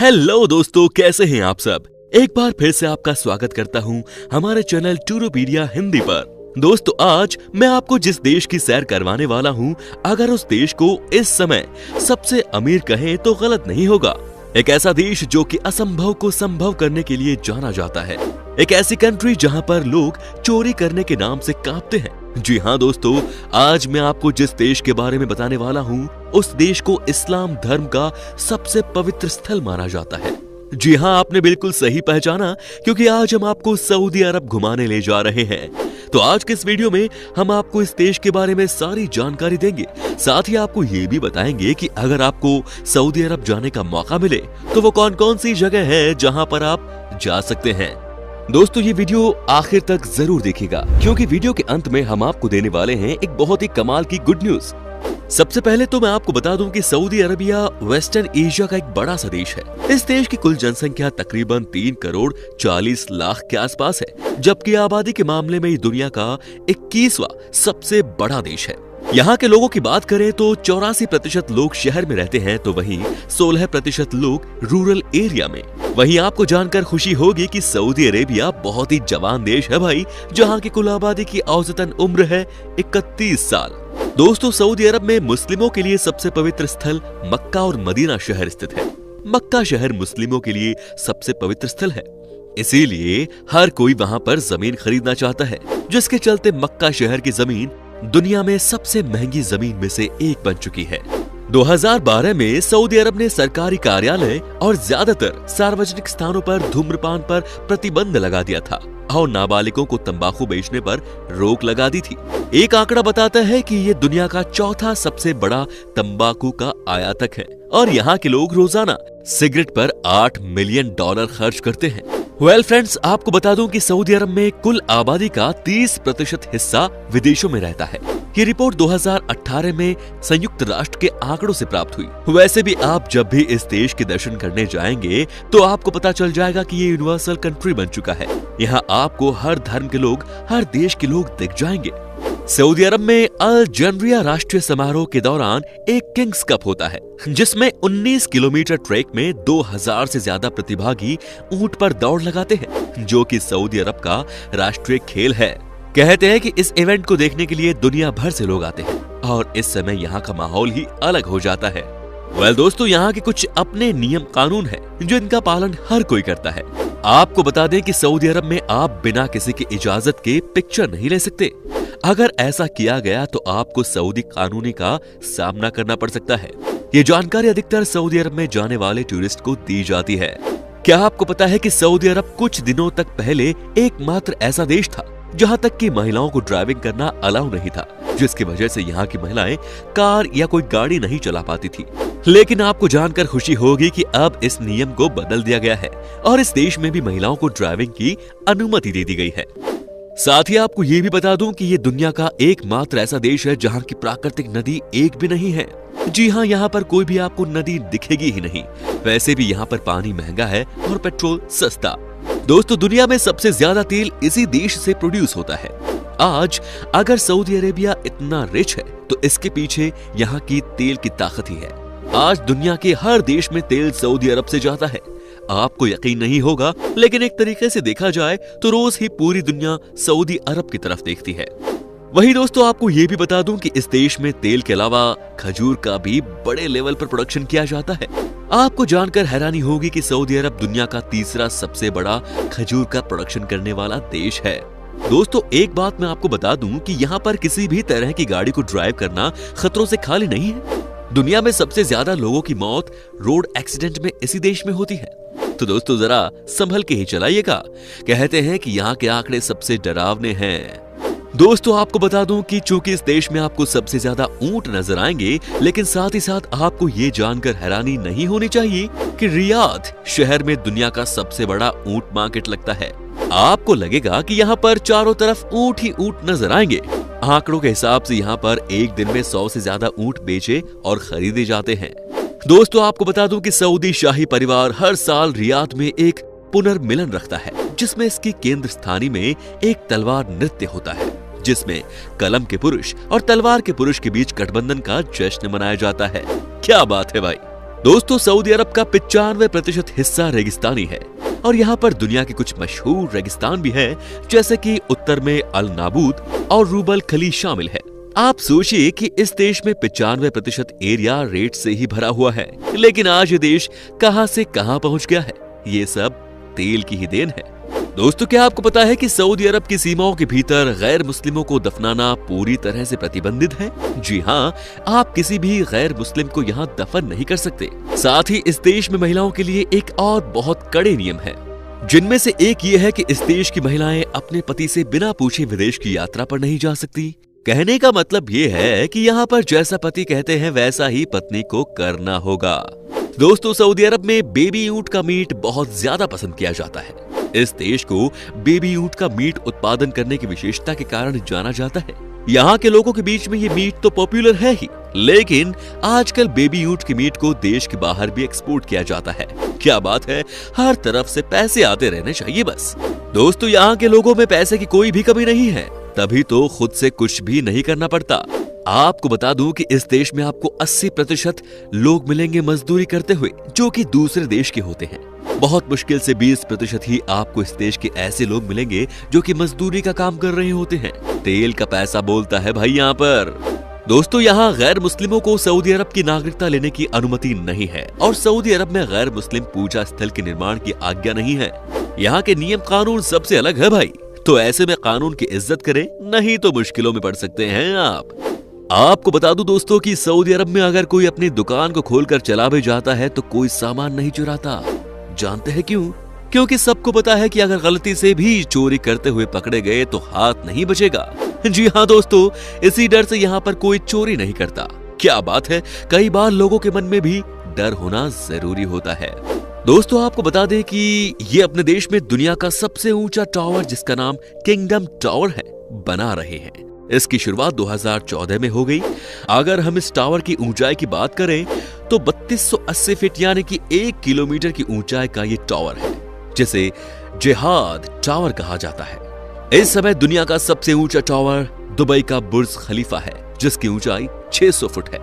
Hello दोस्तों, कैसे हैं आप सब। एक बार फिर से आपका स्वागत करता हूं हमारे चैनल टूरोपीडिया हिंदी पर। दोस्तों, आज मैं आपको जिस देश की सैर करवाने वाला हूं, अगर उस देश को इस समय सबसे अमीर कहें तो गलत नहीं होगा। एक ऐसा देश जो कि असंभव को संभव करने के लिए जाना जाता है। एक ऐसी कंट्री जहां पर लोग चोरी करने के नाम से कांपते हैं। जी हाँ दोस्तों, आज मैं आपको जिस देश के बारे में बताने वाला हूँ, उस देश को इस्लाम धर्म का सबसे पवित्र स्थल माना जाता है। जी हाँ, आपने बिल्कुल सही पहचाना, क्योंकि आज हम आपको सऊदी अरब घुमाने ले जा रहे हैं। तो आज के इस वीडियो में हम आपको इस देश के बारे में सारी जानकारी देंगे। साथ ही आपको ये भी बताएंगे कि अगर आपको सऊदी अरब जाने का मौका मिले तो वो कौन कौन सी जगह है जहां पर आप जा सकते हैं। दोस्तों, ये वीडियो आखिर तक जरूर देखिएगा, क्योंकि वीडियो के अंत में हम आपको देने वाले हैं एक बहुत ही कमाल की गुड न्यूज। सबसे पहले तो मैं आपको बता दूं कि सऊदी अरबिया वेस्टर्न एशिया का एक बड़ा सा देश है। इस देश की कुल जनसंख्या तकरीबन 3 करोड़ 40 लाख के आसपास है, जबकि आबादी के मामले में ये दुनिया का 21वां सबसे बड़ा देश है। यहाँ के लोगों की बात करें तो 84% लोग शहर में रहते हैं, तो वहीं 16% लोग रूरल एरिया में। वहीं आपको जानकर खुशी होगी कि सऊदी अरेबिया बहुत ही जवान देश है भाई, जहाँ की कुल आबादी की औसतन उम्र है 31 साल। दोस्तों, सऊदी अरब में मुस्लिमों के लिए सबसे पवित्र स्थल मक्का और मदीना शहर स्थित है। मक्का शहर मुस्लिमों के लिए सबसे पवित्र स्थल है, इसीलिए हर कोई वहाँ पर जमीन खरीदना चाहता है, जिसके चलते मक्का शहर की जमीन दुनिया में सबसे महंगी जमीन में से एक बन चुकी है। 2012 में सऊदी अरब ने सरकारी कार्यालय और ज्यादातर सार्वजनिक स्थानों पर धूम्रपान पर प्रतिबंध लगा दिया था और नाबालिगों को तंबाकू बेचने पर रोक लगा दी थी। एक आंकड़ा बताता है कि ये दुनिया का चौथा सबसे बड़ा तंबाकू का आयातक है और यहाँ के लोग रोजाना सिगरेट पर $8 मिलियन खर्च करते हैं। वेल फ्रेंड्स, आपको बता दूं कि सऊदी अरब में कुल आबादी का 30% हिस्सा विदेशों में रहता है। ये रिपोर्ट 2018 में संयुक्त राष्ट्र के आंकड़ों से प्राप्त हुई। वैसे भी आप जब भी इस देश के दर्शन करने जाएंगे तो आपको पता चल जाएगा कि ये यूनिवर्सल कंट्री बन चुका है। यहाँ आपको हर धर्म के लोग, हर देश के लोग दिख जाएंगे। सऊदी अरब में अल जनरिया राष्ट्रीय समारोह के दौरान एक किंग्स कप होता है, जिसमें 19 किलोमीटर ट्रैक में 2000 से ज्यादा प्रतिभागी ऊंट पर दौड़ लगाते हैं, जो कि सऊदी अरब का राष्ट्रीय खेल है। कहते हैं कि इस इवेंट को देखने के लिए दुनिया भर से लोग आते हैं और इस समय यहाँ का माहौल ही अलग हो जाता है। वेल दोस्तों, यहाँ के कुछ अपने नियम कानून है जिनका पालन हर कोई करता है। आपको बता दें कि सऊदी अरब में आप बिना किसी की इजाजत के पिक्चर नहीं ले सकते। अगर ऐसा किया गया तो आपको सऊदी कानूनी का सामना करना पड़ सकता है। ये जानकारी अधिकतर सऊदी अरब में जाने वाले टूरिस्ट को दी जाती है। क्या आपको पता है कि सऊदी अरब कुछ दिनों तक पहले एकमात्र ऐसा देश था जहां तक कि महिलाओं को ड्राइविंग करना अलाउ नहीं था, जिसकी वजह से यहाँ की महिलाएं कार या कोई गाड़ी नहीं चला पाती थी। लेकिन आपको जानकर खुशी होगी कि अब इस नियम को बदल दिया गया है और इस देश में भी महिलाओं को ड्राइविंग की अनुमति दे दी गई है। साथ ही आपको ये भी बता दूं कि ये दुनिया का एकमात्र ऐसा देश है जहाँ की प्राकृतिक नदी एक भी नहीं है। जी हाँ, यहाँ पर कोई भी आपको नदी दिखेगी ही नहीं। वैसे भी यहाँ पर पानी महंगा है और पेट्रोल सस्ता। दोस्तों, दुनिया में सबसे ज्यादा तेल इसी देश से प्रोड्यूस होता है। आज अगर सऊदी अरेबिया इतना रिच है तो इसके पीछे यहाँ की तेल की ताकत ही है। आज दुनिया के हर देश में तेल सऊदी अरब से जाता है। आपको यकीन नहीं होगा, लेकिन एक तरीके से देखा जाए तो रोज ही पूरी दुनिया सऊदी अरब की तरफ देखती है। वही दोस्तों, आपको ये भी बता दूं कि इस देश में तेल के अलावा खजूर का भी बड़े लेवल पर प्रोडक्शन किया जाता है। आपको जानकर हैरानी होगी कि सऊदी अरब दुनिया का तीसरा सबसे बड़ा खजूर का प्रोडक्शन करने वाला देश है। दोस्तों, एक बात मैं आपको बता दूं कि यहाँ पर किसी भी तरह की गाड़ी को ड्राइव करना खतरों से खाली नहीं है। दुनिया में सबसे ज्यादा लोगों की मौत रोड एक्सीडेंट में इसी देश में होती है। तो दोस्तों, जरा संभल के ही चलाइएगा। कहते हैं कि यहाँ के आंकड़े सबसे डरावने हैं। दोस्तों, आपको बता दूं कि चूंकि इस देश में आपको सबसे ज्यादा ऊंट नजर आएंगे, लेकिन साथ ही साथ आपको ये जानकर हैरानी नहीं होनी चाहिए कि रियाद शहर में दुनिया का सबसे बड़ा ऊंट मार्केट लगता है। आपको लगेगा कि यहाँ पर चारों तरफ ऊंट ही ऊंट नजर आएंगे। आंकड़ों के हिसाब से यहाँ पर एक दिन में 100 से ज्यादा ऊंट बेचे और खरीदे जाते हैं। दोस्तों, आपको बता दूं कि सऊदी शाही परिवार हर साल रियाद में एक पुनर्मिलन रखता है, जिसमें इसकी केंद्र स्थानी में एक तलवार नृत्य होता है, जिसमें कलम के पुरुष और तलवार के पुरुष के बीच गठबंधन का जश्न मनाया जाता है। क्या बात है भाई। दोस्तों सऊदी अरब का 95% हिस्सा रेगिस्तानी है और यहाँ पर दुनिया के कुछ मशहूर रेगिस्तान भी हैं, जैसे कि उत्तर में अल नाबूद और रूबल खली शामिल है। आप सोचिए कि इस देश में 95% एरिया रेत से ही भरा हुआ है, लेकिन आज ये देश कहां से कहां पहुंच गया है, ये सब तेल की ही देन है। दोस्तों क्या आपको पता है कि सऊदी अरब की सीमाओं के भीतर गैर मुस्लिमों को दफनाना पूरी तरह से प्रतिबंधित है? जी हाँ, आप किसी भी गैर मुस्लिम को यहाँ दफन नहीं कर सकते। साथ ही इस देश में महिलाओं के लिए एक और बहुत कड़े नियम है, जिनमें से एक ये है कि इस देश की महिलाएं अपने पति से बिना पूछे विदेश की यात्रा पर नहीं जा सकती। कहने का मतलब ये है कि यहाँ पर जैसा पति कहते हैं वैसा ही पत्नी को करना होगा। दोस्तों सऊदी अरब में बेबी ऊंट का मीट बहुत ज्यादा पसंद किया जाता है। इस देश को बेबी ऊंट का मीट उत्पादन करने की विशेषता के कारण जाना जाता है। यहाँ के लोगों के बीच में ये मीट तो पॉपुलर है ही, लेकिन आजकल बेबी ऊंट के मीट को देश के बाहर भी एक्सपोर्ट किया जाता है। क्या बात है, हर तरफ से पैसे आते रहने चाहिए बस। दोस्तों यहाँ के लोगों में पैसे की कोई भी कमी नहीं है, तभी तो खुद से कुछ भी नहीं करना पड़ता। आपको बता दूं कि इस देश में आपको 80% लोग मिलेंगे मजदूरी करते हुए, जो कि दूसरे देश के होते हैं। बहुत मुश्किल से 20% ही आपको इस देश के ऐसे लोग मिलेंगे जो कि मजदूरी का काम कर रहे होते हैं। तेल का पैसा बोलता है भाई यहाँ पर। दोस्तों यहाँ गैर मुस्लिमों को सऊदी अरब की नागरिकता लेने की अनुमति नहीं है और सऊदी अरब में गैर मुस्लिम पूजा स्थल के निर्माण की आज्ञा नहीं है। यहाँ के नियम कानून सबसे अलग है भाई, तो ऐसे में कानून की इज्जत करें, नहीं तो मुश्किलों में पड़ सकते हैं आप। आपको बता दूं दोस्तों कि सऊदी अरब में अगर कोई अपनी दुकान को खोलकर चला भी जाता है तो कोई सामान नहीं चुराता। जानते हैं क्यों? क्योंकि सबको पता है कि अगर गलती से भी चोरी करते हुए पकड़े गए तो हाथ नहीं बचेगा। जी हाँ दोस्तों, इसी डर से यहाँ पर कोई चोरी नहीं करता। क्या बात है, कई बार लोगों के मन में भी डर होना जरूरी होता है। दोस्तों आपको बता दें कि ये अपने देश में दुनिया का सबसे ऊंचा टावर, जिसका नाम किंगडम टावर है, बना रहे हैं। इसकी शुरुआत 2014 में हो गई। अगर हम इस टावर की ऊंचाई की बात करें तो 3280 फीट यानी कि 1 किलोमीटर की ऊंचाई का ये टावर है, जिसे जिहाद टावर कहा जाता है। इस समय दुनिया का सबसे ऊंचा टावर दुबई का बुर्ज खलीफा है, जिसकी ऊंचाई 600 फुट है।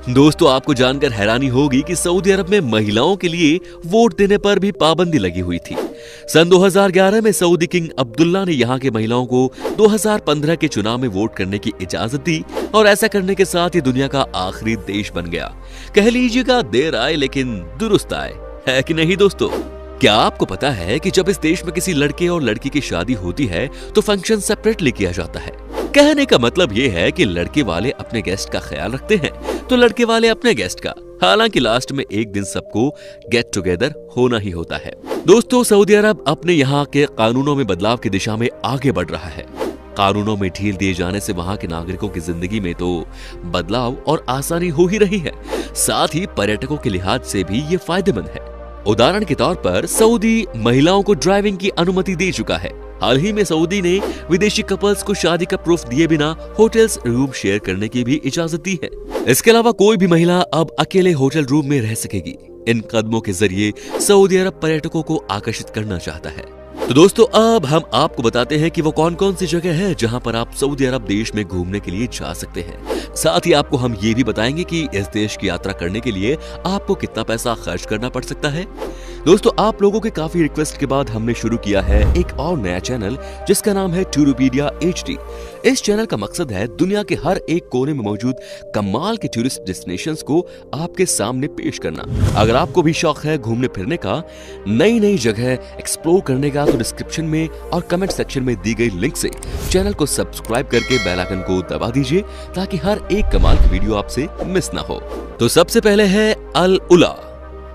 दोस्तों आपको जानकर हैरानी होगी कि सऊदी अरब में महिलाओं के लिए वोट देने पर भी पाबंदी लगी हुई थी। सन 2011 में सऊदी किंग अब्दुल्ला ने यहाँ के महिलाओं को 2015 के चुनाव में वोट करने की इजाजत दी और ऐसा करने के साथ ही दुनिया का आखिरी देश बन गया। कह लीजिएगा देर आए लेकिन दुरुस्त आए, है कि नहीं दोस्तों? क्या आपको पता है कि जब इस देश में किसी लड़के और लड़की की शादी होती है तो फंक्शन सेपरेटली किया जाता है? कहने का मतलब ये है कि लड़के वाले अपने गेस्ट का ख्याल रखते हैं तो लड़के वाले अपने गेस्ट का। हालांकि लास्ट में एक दिन सबको गेट टुगेदर होना ही होता है। दोस्तों सऊदी अरब अपने यहाँ के कानूनों में बदलाव की दिशा में आगे बढ़ रहा है। कानूनों में ढील दिए जाने से वहाँ के नागरिकों की जिंदगी में तो बदलाव और आसानी हो ही रही है, साथ ही पर्यटकों के लिहाज से भी ये फायदेमंद है। उदाहरण के तौर पर सऊदी महिलाओं को ड्राइविंग की अनुमति दे चुका है। हाल ही में सऊदी ने विदेशी कपल्स को शादी का प्रूफ दिए बिना होटल्स रूम शेयर करने की भी इजाजत दी है। इसके अलावा कोई भी महिला अब अकेले होटल रूम में रह सकेगी। इन कदमों के जरिए सऊदी अरब पर्यटकों को आकर्षित करना चाहता है। तो दोस्तों अब हम आपको बताते हैं कि वो कौन कौन सी जगह है जहां पर आप सऊदी अरब देश में घूमने के लिए जा सकते हैं। साथ ही आपको हम ये भी बताएंगे कि इस देश की यात्रा करने के लिए आपको कितना पैसा खर्च करना पड़ सकता है। दोस्तों आप लोगों के काफी रिक्वेस्ट के बाद हमने शुरू किया है एक और नया चैनल, जिसका नाम है टूरोपीडिया HD। इस चैनल का मकसद है दुनिया के हर एक कोने में मौजूद कमाल के टूरिस्ट डेस्टिनेशंस को आपके सामने पेश करना। अगर आपको भी शौक है घूमने फिरने का, नई नई जगह एक्सप्लोर करने का, तो डिस्क्रिप्शन में और कमेंट सेक्शन में दी गई लिंक से चैनल को सब्सक्राइब करके बेल आइकन को दबा दीजिए ताकि हर एक कमाल की वीडियो आपसे मिस ना हो। तो सबसे पहले है अल उला।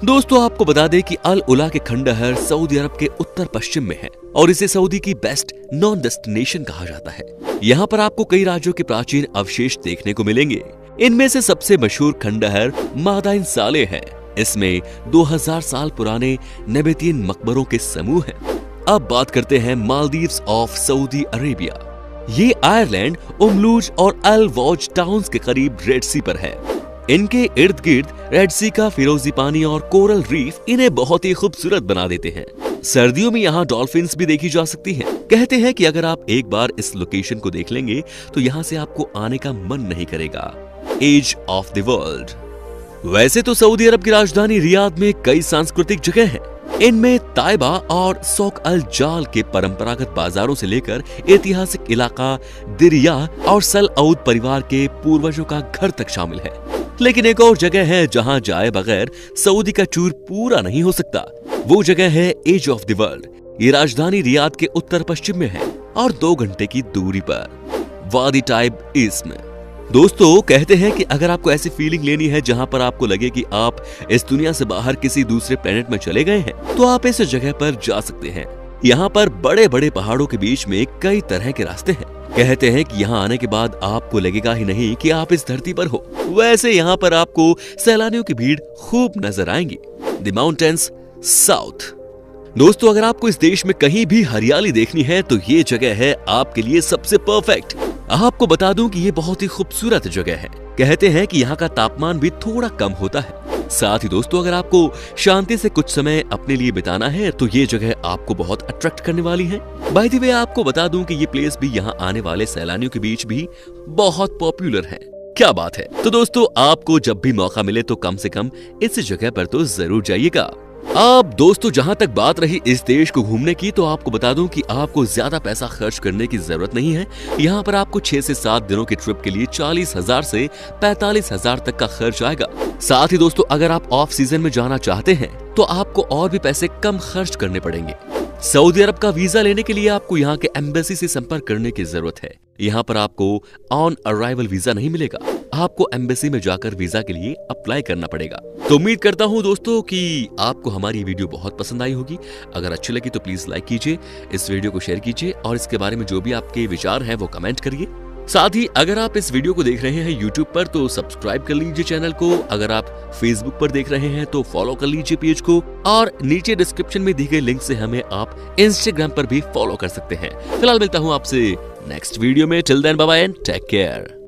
दोस्तों आपको बता दें कि अल उला के खंडहर सऊदी अरब के उत्तर पश्चिम में है और इसे सऊदी की बेस्ट नॉन डेस्टिनेशन कहा जाता है। यहाँ पर आपको कई राज्यों के प्राचीन अवशेष देखने को मिलेंगे। इनमें से सबसे मशहूर खंडहर मादाइन साले है। इसमें 2000 साल पुराने नेबेतियन मकबरों के समूह हैं। अब बात करते हैं मालदीव्स ऑफ सऊदी अरेबिया। ये आयरलैंड, उमलूज और अल वॉज टाउन्स के करीब रेड सी पर है। इनके इर्द गिर्द रेड सी का फिरोजी पानी और कोरल रीफ इन्हें बहुत ही खूबसूरत बना देते हैं। सर्दियों में यहाँ डॉल्फिन्स भी देखी जा सकती हैं। कहते हैं कि अगर आप एक बार इस लोकेशन को देख लेंगे तो यहाँ से आपको आने का मन नहीं करेगा। Age of the world. वैसे तो सऊदी अरब की राजधानी रियाद में कई सांस्कृतिक जगह हैं। इनमें ताइबा और सौक अल जाल के परंपरागत बाजारों से लेकर ऐतिहासिक इलाका दिरिया और सल औद परिवार के पूर्वजों का घर तक शामिल है। लेकिन एक और जगह है जहां जाए बगैर सऊदी का टूर पूरा नहीं हो सकता। वो जगह है एज ऑफ द वर्ल्ड। ये राजधानी रियाद के उत्तर पश्चिम में है और 2 घंटे की दूरी पर वादी टाइब इसमें। दोस्तों कहते हैं कि अगर आपको ऐसी फीलिंग लेनी है जहां पर आपको लगे कि आप इस दुनिया से बाहर किसी दूसरे प्लेनेट में चले गए हैं, तो आप इस जगह पर जा सकते हैं। यहाँ पर बड़े बड़े पहाड़ों के बीच में कई तरह के रास्ते हैं। कहते हैं कि यहाँ आने के बाद आपको लगेगा ही नहीं कि आप इस धरती पर हो। वैसे यहाँ पर आपको सैलानियों की भीड़ खूब नजर आएंगी। The mountains south. दोस्तों अगर आपको इस देश में कहीं भी हरियाली देखनी है तो ये जगह है आपके लिए सबसे परफेक्ट। आपको बता दूं कि ये बहुत ही खूबसूरत जगह है। कहते हैं कि यहाँ का तापमान भी थोड़ा कम होता है। साथ ही दोस्तों अगर आपको शांति से कुछ समय अपने लिए बिताना है तो ये जगह आपको बहुत अट्रैक्ट करने वाली है। बाय द वे आपको बता दूं कि ये प्लेस भी यहाँ आने वाले सैलानियों के बीच भी बहुत पॉपुलर है। क्या बात है। तो दोस्तों आपको जब भी मौका मिले तो कम से कम इस जगह पर तो जरूर जाइएगा। अब दोस्तों जहां तक बात रही इस देश को घूमने की, तो आपको बता दूं कि आपको ज्यादा पैसा खर्च करने की जरूरत नहीं है। यहाँ पर आपको 6 से 7 दिनों की ट्रिप के लिए 40,000 से 45,000 तक का खर्च आएगा। साथ ही दोस्तों अगर आप ऑफ सीजन में जाना चाहते हैं तो आपको और भी पैसे कम खर्च करने पड़ेंगे। सऊदी अरब का वीजा लेने के लिए आपको यहाँ के एम्बेसी से संपर्क करने की जरूरत है। यहाँ पर आपको ऑन अराइवल वीजा नहीं मिलेगा। आपको एम्बेसी में जाकर वीजा के लिए अप्लाई करना पड़ेगा। तो उम्मीद करता हूँ दोस्तों कि आपको हमारी वीडियो बहुत पसंद आई होगी। अगर अच्छी लगी तो प्लीज लाइक कीजिए, इस वीडियो को शेयर कीजिए और इसके बारे में जो भी आपके विचार हैं वो कमेंट करिए। साथ ही अगर आप इस वीडियो को देख रहे हैं यूट्यूब पर तो सब्सक्राइब कर लीजिए चैनल को। अगर आप फेसबुक पर देख रहे हैं तो फॉलो कर लीजिए पेज को और नीचे डिस्क्रिप्शन में दी गई लिंक से हमें आप इंस्टाग्राम पर भी फॉलो कर सकते हैं। फिलहाल मिलता हूँ आपसे नेक्स्ट वीडियो में। Till then bye bye and take care.